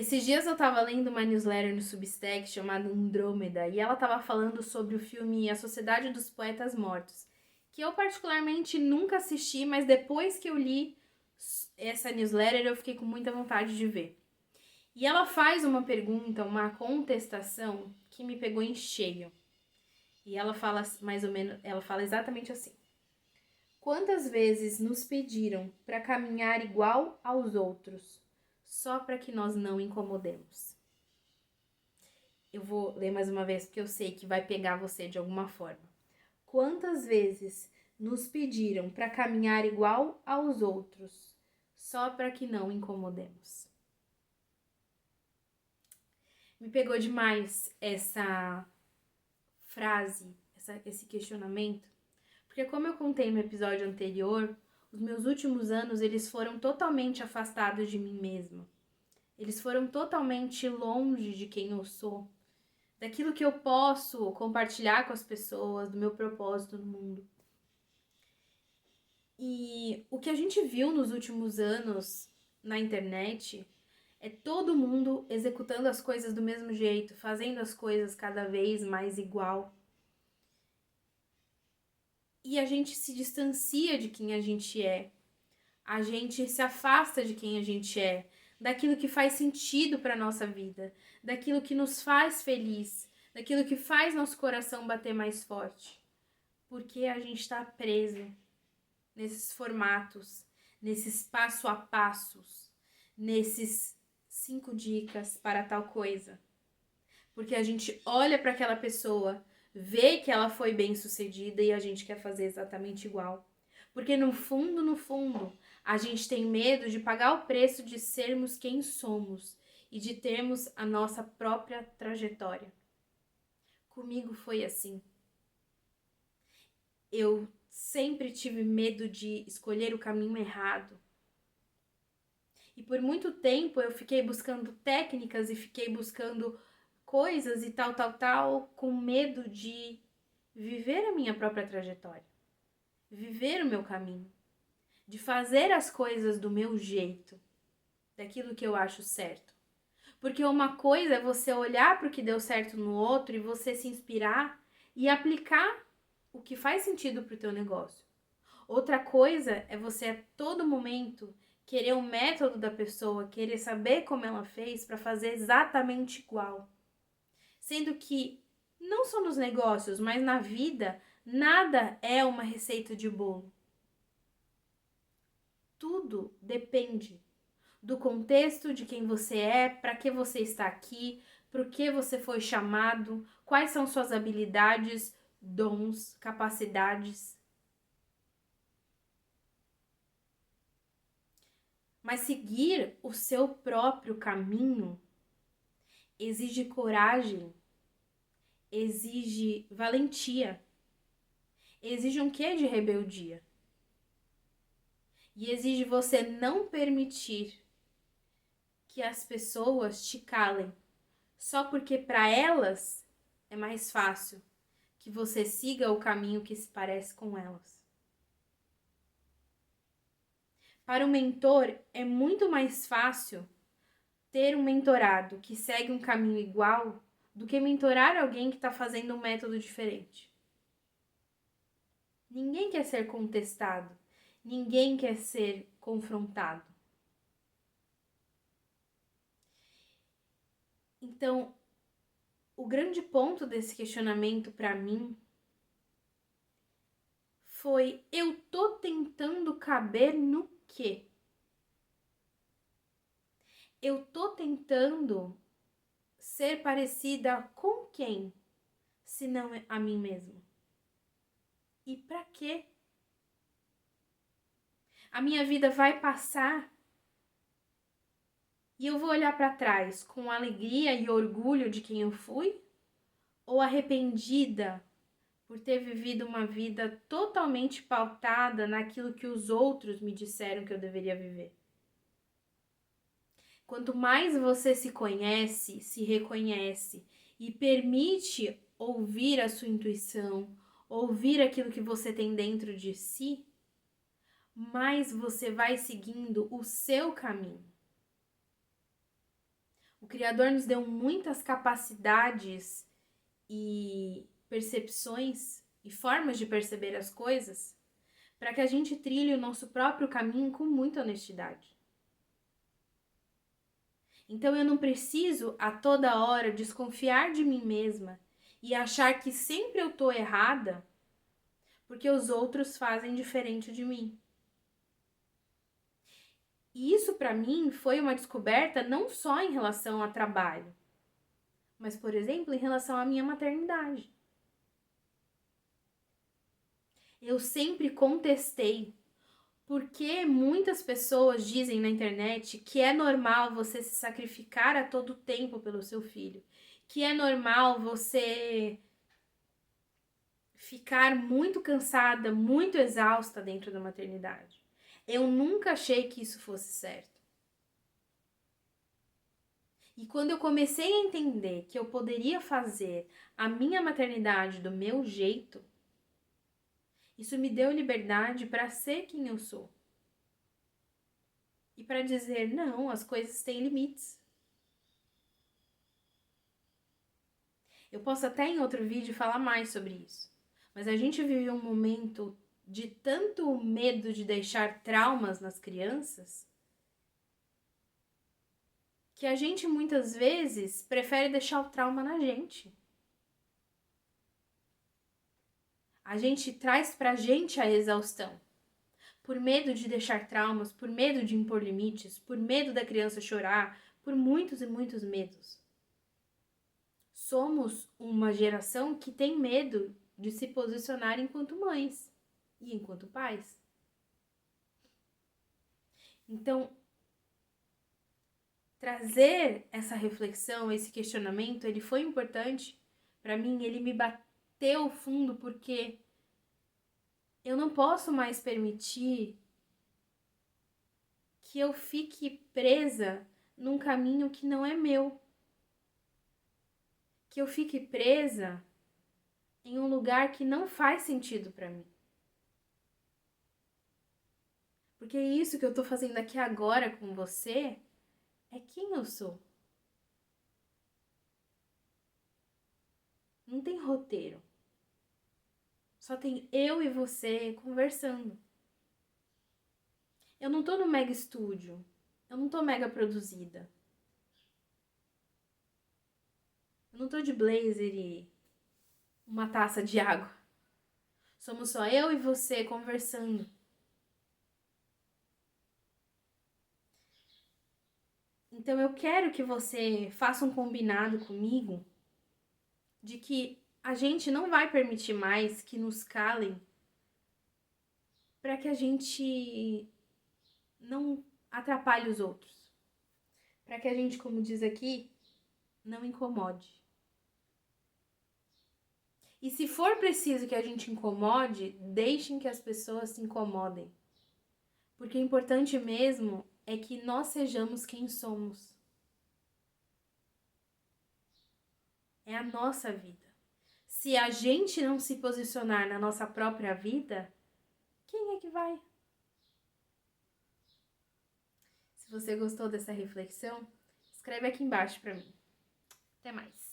Esses dias eu tava lendo uma newsletter no Substack chamada Andrômeda e ela tava falando sobre o filme A Sociedade dos Poetas Mortos, que eu particularmente nunca assisti, mas depois que eu li essa newsletter eu fiquei com muita vontade de ver. E ela faz uma pergunta, uma contestação que me pegou em cheio. E ela fala mais ou menos, ela fala exatamente assim: quantas vezes nos pediram para caminhar igual aos outros, só para que nós não incomodemos? Eu vou ler mais uma vez porque eu sei que vai pegar você de alguma forma. Quantas vezes nos pediram para caminhar igual aos outros, só para que não incomodemos? Me pegou demais essa frase, esse questionamento, porque como eu contei no episódio anterior, os meus últimos anos eles foram totalmente afastados de mim mesma. Eles foram totalmente longe de quem eu sou, daquilo que eu posso compartilhar com as pessoas, do meu propósito no mundo. E o que a gente viu nos últimos anos na internet é todo mundo executando as coisas do mesmo jeito, fazendo as coisas cada vez mais igual. E a gente se distancia de quem a gente é. A gente se afasta de quem a gente é, daquilo que faz sentido para nossa vida, daquilo que nos faz feliz, daquilo que faz nosso coração bater mais forte. Porque a gente está preso nesses formatos, nesses passo a passos, nesses 5 dicas para tal coisa. Porque a gente olha para aquela pessoa, vê que ela foi bem sucedida e a gente quer fazer exatamente igual. Porque no fundo, a gente tem medo de pagar o preço de sermos quem somos e de termos a nossa própria trajetória. Comigo foi assim. Eu sempre tive medo de escolher o caminho errado. E por muito tempo eu fiquei buscando técnicas e fiquei buscando coisas e tal, com medo de viver a minha própria trajetória, viver o meu caminho, de fazer as coisas do meu jeito, daquilo que eu acho certo. Porque uma coisa é você olhar para o que deu certo no outro e você se inspirar e aplicar o que faz sentido para o teu negócio. Outra coisa é você a todo momento querer o método da pessoa, querer saber como ela fez para fazer exatamente igual. Sendo que não só nos negócios, mas na vida, nada é uma receita de bolo. Tudo depende do contexto, de quem você é, para que você está aqui, para o que você foi chamado, quais são suas habilidades, dons, capacidades. Mas seguir o seu próprio caminho exige coragem, exige valentia, exige um quê de rebeldia. E exige você não permitir que as pessoas te calem, só porque para elas é mais fácil que você siga o caminho que se parece com elas. Para o mentor é muito mais fácil ter um mentorado que segue um caminho igual do que mentorar alguém que está fazendo um método diferente. Ninguém quer ser contestado, ninguém quer ser confrontado. Então, o grande ponto desse questionamento para mim foi: eu tô tentando caber no quê? Eu tô tentando ser parecida com quem, se não a mim mesma? E para quê? A minha vida vai passar e eu vou olhar para trás com alegria e orgulho de quem eu fui? Ou arrependida por ter vivido uma vida totalmente pautada naquilo que os outros me disseram que eu deveria viver? Quanto mais você se conhece, se reconhece e permite ouvir a sua intuição, ouvir aquilo que você tem dentro de si, mais você vai seguindo o seu caminho. Criador nos deu muitas capacidades e percepções e formas de perceber as coisas para que a gente trilhe o nosso próprio caminho com muita honestidade. Então eu não preciso a toda hora desconfiar de mim mesma e achar que sempre eu tô errada porque os outros fazem diferente de mim. E isso para mim foi uma descoberta não só em relação ao trabalho, mas, por exemplo, em relação à minha maternidade. Eu sempre contestei porque muitas pessoas dizem na internet que é normal você se sacrificar a todo tempo pelo seu filho, que é normal você ficar muito cansada, muito exausta dentro da maternidade. Eu nunca achei que isso fosse certo. E quando eu comecei a entender que eu poderia fazer a minha maternidade do meu jeito, isso me deu liberdade para ser quem eu sou. E para dizer, não, as coisas têm limites. Eu posso até em outro vídeo falar mais sobre isso. Mas a gente vive um momento de tanto medo de deixar traumas nas crianças que a gente muitas vezes prefere deixar o trauma na gente. A gente traz pra gente a exaustão. Por medo de deixar traumas, por medo de impor limites, por medo da criança chorar, por muitos e muitos medos. Somos uma geração que tem medo de se posicionar enquanto mães e enquanto pais. Então, trazer essa reflexão, esse questionamento, ele foi importante para mim, ele me bateu fundo porque eu não posso mais permitir que eu fique presa num caminho que não é meu. Que eu fique presa em um lugar que não faz sentido para mim. Porque isso que eu tô fazendo aqui agora com você é quem eu sou. Não tem roteiro. Só tem eu e você conversando. Eu não tô no mega estúdio. Eu não tô mega produzida. Eu não tô de blazer e uma taça de água. Somos só eu e você conversando. Então eu quero que você faça um combinado comigo de que a gente não vai permitir mais que nos calem para que a gente não atrapalhe os outros. Para que a gente, como diz aqui, não incomode. E se for preciso que a gente incomode, deixem que as pessoas se incomodem. Porque o importante mesmo é que nós sejamos quem somos. É a nossa vida. Se a gente não se posicionar na nossa própria vida, quem é que vai? Se você gostou dessa reflexão, escreve aqui embaixo para mim. Até mais.